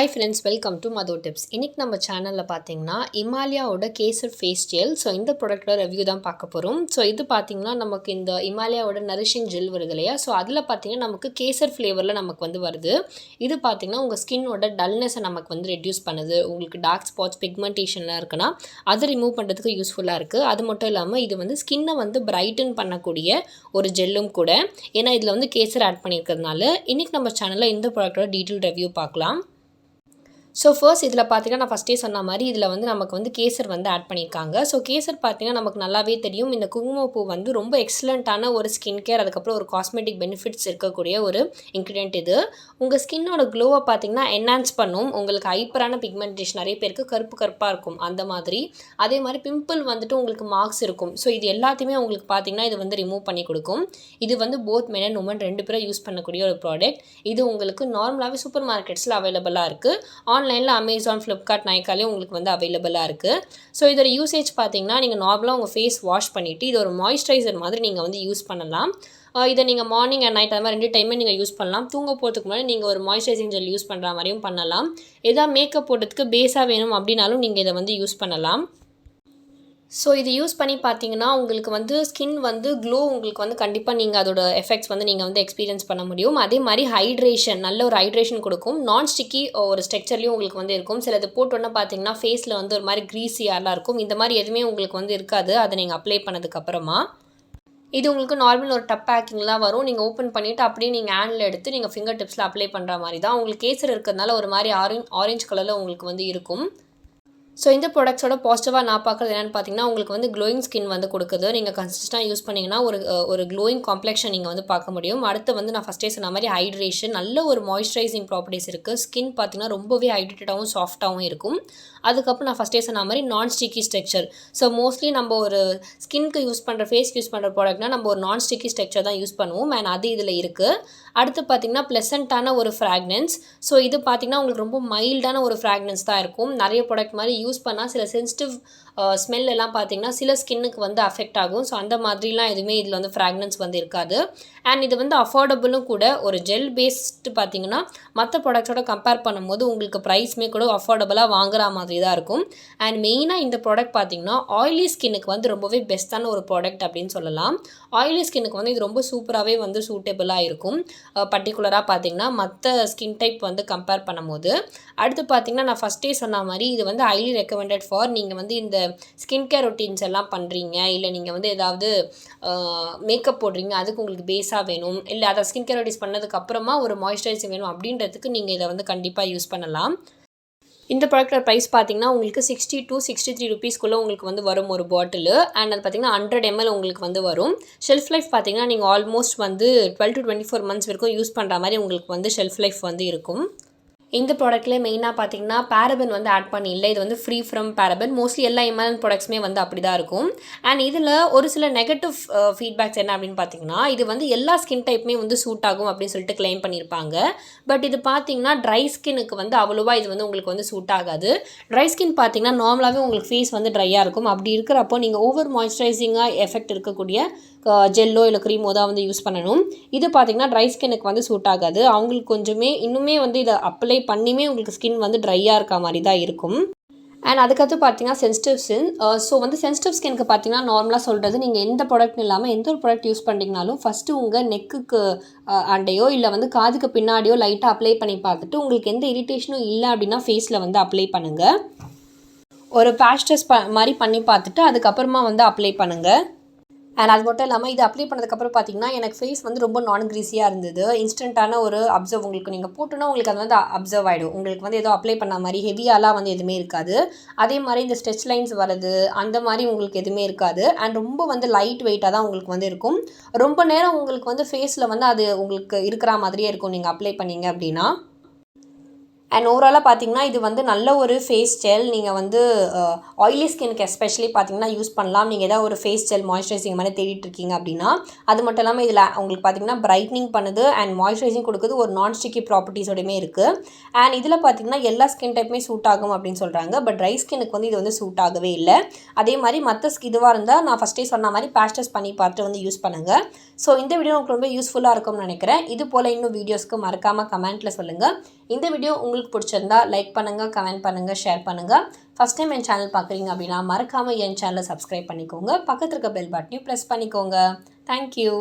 Hi friends, welcome to Madhu tips. இன்றைக்கி நம்ம சேனலில் பார்த்தீங்கன்னா இமாலயாவோட கேசர் ஃபேஸ் ஜெல். ஸோ இந்த ப்ராடக்ட்டோட ரிவ்யூ தான் பார்க்க போகிறோம். ஸோ இது பார்த்திங்கன்னா நமக்கு இந்த இமாலயாவோட நரிஷிங் ஜெல் வருது இல்லையா. ஸோ அதில் பார்த்திங்கன்னா நமக்கு கேசர் ஃப்ளேவரில் நமக்கு வருது. இது பார்த்திங்கன்னா உங்கள் ஸ்கின்னோட டல்னஸை நமக்கு ரெடியூஸ் பண்ணுது. உங்களுக்கு டார்க் ஸ்பாட்ஸ் பிக்மெண்டேஷன்லாம் இருக்குன்னா அதை ரிமூவ் பண்ணுறதுக்கு யூஸ்ஃபுல்லாக இருக்குது. அது மட்டும் இல்லாமல் இது ஸ்கின்னை பிரைட்டன் பண்ணக்கூடிய ஒரு ஜெல்லும் கூட. ஏன்னா இதில் கேசர் ஆட் பண்ணியிருக்கிறதுனால இன்றைக்கி நம்ம சேனலில் இந்த ப்ராடக்ட்டோட டீட்டெயில் ரிவ்யூ பார்க்கலாம். ஸோ ஃபர்ஸ்ட் இதில் பார்த்தீங்கன்னா நான் ஃபஸ்ட்டே சொன்ன மாதிரி இதில் நமக்கு கேசர் ஆட் பண்ணியிருக்காங்க. ஸோ கேசர் பார்த்தீங்கன்னா நமக்கு நல்லாவே தெரியும். இந்த குங்குமப்பூ ரொம்ப எக்ஸலண்ட்டான ஒரு ஸ்கின் கேர், அதுக்கப்புறம் ஒரு காஸ்மெட்டிக் பெனிஃபிட்ஸ் இருக்கக்கூடிய ஒரு இன்க்ரீடியன்ட் இது. உங்கள் ஸ்கின்னோட க்ளோவை பார்த்தீங்கன்னா என்ஹான்ஸ் பண்ணும். உங்களுக்கு ஹைப்பரான பிக்மெண்டேஷன், நிறைய பேருக்கு கருப்பாக இருக்கும் அந்த மாதிரி. அதே மாதிரி பிம்பிள் உங்களுக்கு மார்க்ஸ் இருக்கும். ஸோ இது எல்லாத்தையுமே உங்களுக்கு பார்த்தீங்கன்னா இது ரிமூவ் பண்ணி கொடுக்கும். இது போத் மென் அண்ட் உமன் ரெண்டு பேரும் யூஸ் பண்ணக்கூடிய ஒரு ப்ராடக்ட். இது உங்களுக்கு நார்மலாகவே சூப்பர் மார்க்கெட்ஸில் அவைலபிளாக இருக்குது. ஆன்லைனில் அமேசான், ஃப்ளிப்கார்ட், நைக்காலே உங்களுக்கு அவைலபிளாக இருக்குது. ஸோ இதோட யூசேஜ் பார்த்தீங்கன்னா நீங்கள் நார்மலாக உங்கள் ஃபேஸ் வாஷ் பண்ணிவிட்டு இது ஒரு மாய்ஸ்சரைசர் மாதிரி நீங்கள் யூஸ் பண்ணலாம். இதை நீங்கள் மார்னிங் அண்ட் நைட் அது மாதிரி 2 டைமே நீங்கள் யூஸ் பண்ணலாம். தூங்க போகிறதுக்கு முன்னாடி நீங்கள் ஒரு மாய்ஸ்சரைசிங் ஜெல் யூஸ் பண்ணுற மாதிரியும் பண்ணலாம். எதாவது மேக்கப் போடுறதுக்கு பேஸாக வேணும் அப்படின்னாலும் நீங்கள் இதை யூஸ் பண்ணலாம். ஸோ இது யூஸ் பண்ணி பார்த்தீங்கன்னா உங்களுக்கு ஸ்கின் க்ளோ உங்களுக்கு கண்டிப்பாக நீங்கள் அதோட எஃபெக்ட்ஸ் நீங்கள் எக்ஸ்பீரியன்ஸ் பண்ண முடியும். அதே மாதிரி ஹைட்ரேஷன், நல்ல ஒரு ஹைட்ரேஷன் கொடுக்கும். நான் ஸ்டிக்கி ஒரு ஸ்ட்ரக்சர்லையும் உங்களுக்கு இருக்கும். சிலது போட்டோன்னா பார்த்தீங்கன்னா ஃபேஸில் ஒரு மாதிரி க்ரீஸியாலாம் இருக்கும். இந்த மாதிரி எதுவுமே உங்களுக்கு இருக்காது அதை நீங்கள் அப்ளை பண்ணதுக்கப்புறமா. இது உங்களுக்கு நார்மல் ஒரு டப் பேக்கிங்லாம் வரும். நீங்கள் ஓப்பன் பண்ணிவிட்டு அப்படியே நீங்கள் ஹேண்டில் எடுத்து நீங்கள் ஃபிங்கர் டிப்ஸில் அப்ளை பண்ணுற மாதிரி தான். உங்களுக்கு கேசர் இருக்கிறதுனால ஒரு மாதிரி ஆரஞ்சு கலரில் உங்களுக்கு இருக்கும். ஸோ இந்த ப்ராடக்ட்ஸோட பாசிட்டிவாக நான் பார்க்குறது என்னென்னு பார்த்தீங்கன்னா உங்களுக்கு க்ளோயிங் ஸ்கின் கொடுக்குது. நீங்கள் கன்சிஸ்டன்ட்டாக யூஸ் பண்ணிங்கன்னா ஒரு க்ளோயிங் காம்ப்ளெக்ஷன் நீங்கள் பார்க்க முடியும். அடுத்து நான் ஃபஸ்ட்டே சொன்ன மாதிரி ஹைட்ரேஷன், நல்ல ஒரு மாய்ஸ்சரைசிங் ப்ராப்பர்ட்டிஸ் இருக்குது. ஸ்கின் பார்த்தீங்கன்னா ரொம்பவே ஹைட்ரேட்டடாகவும் சாஃப்ட்டாகவும் இருக்கும். அதுக்கப்புறம் நான் ஃபஸ்ட்டே சொன்ன மாதிரி நான் ஸ்டிக்கி ஸ்ட்ரக்சர். ஸோ மோஸ்ட்லி நம்ம ஒரு ஸ்கின்க்கு யூஸ் பண்ணுற, ஃபேஸ்க்கு யூஸ் பண்ணுற ப்ராடக்ட்னா நம்ம ஒரு நான் ஸ்டிக்கி ஸ்ட்ரக்சர் தான் யூஸ் பண்ணுவோம். அண்ட் அது இதில் இருக்குது. அடுத்து பார்த்திங்கன்னா ப்ளசண்ட்டான ஒரு ஃப்ராக்னன்ஸ். ஸோ இது பார்த்திங்கன்னா உங்களுக்கு ரொம்ப மைல்டான ஒரு ஃப்ராக்னன்ஸ் தான் இருக்கும். நிறைய ப்ராடக்ட் மாதிரி யூஸ் பண்ணால் சில சென்சிட்டிவ் ஸ்மெல் எல்லாம் பார்த்திங்கன்னா சில ஸ்கின்னுக்கு அஃபெக்ட் ஆகும். ஸோ அந்த மாதிரிலாம் எதுவுமே இதில் ஃப்ராக்னன்ஸ் இருக்காது. அண்ட் இது அஃபோர்டபுளும் கூட. ஒரு ஜெல் பேஸ்டு பார்த்திங்கன்னா மற்ற ப்ராடக்ட்ஸோட கம்பேர் பண்ணும்போது உங்களுக்கு ப்ரைஸ்மே கூட அஃபோர்டபுளாக வாங்குற மாதிரி தான் இருக்கும். அண்ட் மெயினாக இந்த ப்ராடக்ட் பார்த்திங்கன்னா ஆயிலி ஸ்கின்னுக்கு ரொம்பவே பெஸ்ட்டான ஒரு ப்ராடக்ட் அப்படின்னு சொல்லலாம். ஆயிலி ஸ்கின்னுக்கு இது ரொம்ப சூப்பராகவே சூட்டபுளாக இருக்கும். பர்டிகுலராக பார்த்திங்கன்னா மற்ற ஸ்கின் டைப் கம்பேர் பண்ணும்போது. அடுத்து பார்த்திங்கன்னா நான் ஃபஸ்ட்டே சொன்ன மாதிரி இது ஹைலி ரெக்கமெண்டட் ஃபார் நீங்கள் இந்த ஸ்கின் கேர் ரொட்டீன்ஸ் எல்லாம் பண்ணுறீங்க, இல்லை நீங்கள் ஏதாவது மேக்கப் போடுறீங்க, அதுக்கு உங்களுக்கு பேஸாக வேணும், இல்லை அதை ஸ்கின் கேர் ரொட்டீன்ஸ் பண்ணதுக்கப்புறமா ஒரு மாய்ஸ்சரைசிங் வேணும் அப்படின்றதுக்கு நீங்கள் இதை கண்டிப்பாக யூஸ் பண்ணலாம். இந்த ப்ராடக்டோட ப்ரைஸ் பார்த்தீங்கன்னா உங்களுக்கு 60 to 63 ருபீஸ்க்குள்ளே உங்களுக்கு வரும் ஒரு பாட்டில். அண்ட் அது பார்த்தீங்கன்னா 100 ml உங்களுக்கு வரும். ஷெல்ஃப் லைஃப் பார்த்தீங்கன்னா நீங்கள் ஆல்மோஸ்ட் 12 to 24 months வரைக்கும் யூஸ் பண்ணுற மாதிரி உங்களுக்கு ஷெல்ஃப் லைஃப் இருக்கும். இந்த ப்ராடக்ட்லேயே மெயினாக பார்த்தீங்கன்னா பேரபன் ஆட் பண்ணி இல்லை. இது ஃப்ரீ ஃப்ரம் பேரபன். மோஸ்ட்லி எல்லா இமாலன் ப்ராடக்ட்ஸுமே அப்படி தான் இருக்கும். அண்ட் இதில் ஒரு சில நெகட்டிவ் ஃபீட்பேக்ஸ் என்ன அப்படின்னு பார்த்தீங்கன்னா இது எல்லா ஸ்கின் டைப்புமே சூட் ஆகும் அப்படின்னு சொல்லிட்டு கிளைம் பண்ணியிருப்பாங்க. பட் இது பார்த்தீங்கன்னா ட்ரை ஸ்கின்னுக்கு அவ்வளோவா இது உங்களுக்கு சூட் ஆகாது. ட்ரை ஸ்கின் பார்த்தீங்கன்னா நார்மலாகவே உங்களுக்கு ஃபேஸ் ட்ரையாக இருக்கும். அப்படி இருக்கிறப்போ நீங்கள் ஓவர் மாய்ஸ்சரைசிங்காக எஃபெக்ட் இருக்கக்கூடிய ஜெல்லோ இல்லை க்ரீமோ தான் யூஸ் பண்ணணும். இது பார்த்தீங்கன்னா ட்ரை ஸ்கின்னுக்கு சூட் ஆகாது. அவங்களுக்கு இன்னுமே இதை அப்ளை பண்ணியுமே உங்களுக்கு ஸ்கின் ட்ரையாக இருக்க மாதிரி தான் இருக்கும். அண்ட் அதுக்கடுத்து பார்த்தீங்கன்னா சென்சிட்டிவ் ஸ்கின். ஸோ சென்சிட்டிவ் ஸ்கின்க்கு பார்த்தீங்கன்னா நார்மலாக சொல்கிறது நீங்கள் எந்த ப்ராடக்ட்னு இல்லாமல் எந்த ஒரு ப்ராடக்ட் யூஸ் பண்ணிங்கனாலும் ஃபஸ்ட்டு உங்கள் நெக்குக்கு அண்டையோ இல்லை காதுக்கு பின்னாடியோ லைட்டாக அப்ளை பண்ணி பார்த்துட்டு உங்களுக்கு எந்த இரிட்டேஷனும் இல்லை அப்படின்னா ஃபேஸில் அப்ளை பண்ணுங்கள். ஒரு பேட்ச் டெஸ்ட் மாதிரி பண்ணி பார்த்துட்டு அதுக்கப்புறமா அப்ளை பண்ணுங்கள். அண்ட் அது மட்டும் இல்லாமல் இது அப்ளை பண்ணதுக்கப்புறம் பார்த்தீங்கன்னா எனக்கு ஃபேஸ் ரொம்ப நான் க்ரீஸியாக இருந்தது. இன்ஸ்டண்ட்டான ஒரு அப்சர்வ் உங்களுக்கு நீங்கள் போட்டோன்னா உங்களுக்கு அது அப்சர்வ் ஆகிடும். உங்களுக்கு ஏதோ அப்ளை பண்ண மாதிரி ஹெவியாலாம் எதுவுமே இருக்காது. அதே மாதிரி இந்த ஸ்ட்ரெச் லைன்ஸ் வருது அந்த மாதிரி உங்களுக்கு எதுவுமே இருக்காது. அண்ட் ரொம்ப லைட் வெயிட்டாக தான் உங்களுக்கு இருக்கும். ரொம்ப நேரம் உங்களுக்கு ஃபேஸில் அது உங்களுக்கு இருக்கிற மாதிரியே இருக்கும் நீங்கள் அப்ளை பண்ணிங்க அப்படின்னா. அண்ட் ஓவராலாக பார்த்தீங்கன்னா இது நல்ல ஒரு ஃபேஸ் ஜெல். நீங்கள் ஆயிலி ஸ்கின்க்கு எஸ்பெஷலி பார்த்தீங்கன்னா யூஸ் பண்ணலாம். நீங்கள் ஏதாவது ஒரு ஃபேஸ் ஜெல் மாய்ஸ்சரைசிங் மாதிரி தேடிட்டு இருக்கீங்க அப்படின்னா. அது மட்டும் இல்லாமல் இதில் உங்களுக்கு பார்த்தீங்கன்னா பிரைட்னிங் பண்ணுது அண்ட் மாய்ஸ்சரைசிங் கொடுக்குது. ஒரு நான் ஸ்டிக்கி ப்ராப்பர்ட்டிஸோடையுமே இருக்குது. அண்ட் இதில் பார்த்தீங்கன்னா எல்லா ஸ்கின் டைப்புமே சூட் ஆகும் அப்படின்னு சொல்கிறாங்க. பட் ட்ரை ஸ்கின்னுக்கு இது சூட் ஆகவே இல்லை. அதே மாதிரி மற்ற இதுவாக இருந்தால் நான் ஃபஸ்ட்டே சொன்ன மாதிரி பேட்ச் டெஸ்ட் பண்ணி பார்த்துட்டு யூஸ் பண்ணுங்கள். ஸோ இந்த வீடியோ உங்களுக்கு ரொம்ப யூஸ்ஃபுல்லாக இருக்கும்னு நினைக்கிறேன். இது போல் இன்னும் வீடியோஸ்க்கு மறக்காமல் கமெண்ட்டில் சொல்லுங்கள். இந்த வீடியோ உங்களுக்கு உங்களுக்கு பிடிச்சிருந்தா லைக் பண்ணுங்கள், கமெண்ட் பண்ணுங்கள், ஷேர் பண்ணுங்கள். ஃபஸ்ட் டைம் என் சேனல் பார்க்குறீங்க அப்படின்னா மறக்காமல் என் சேனலை சப்ஸ்கிரைப் பண்ணிக்கோங்க. பக்கத்தில் இருக்க பெல் பட்டனையும் ப்ரெஸ் பண்ணிக்கோங்க. தேங்க்யூ.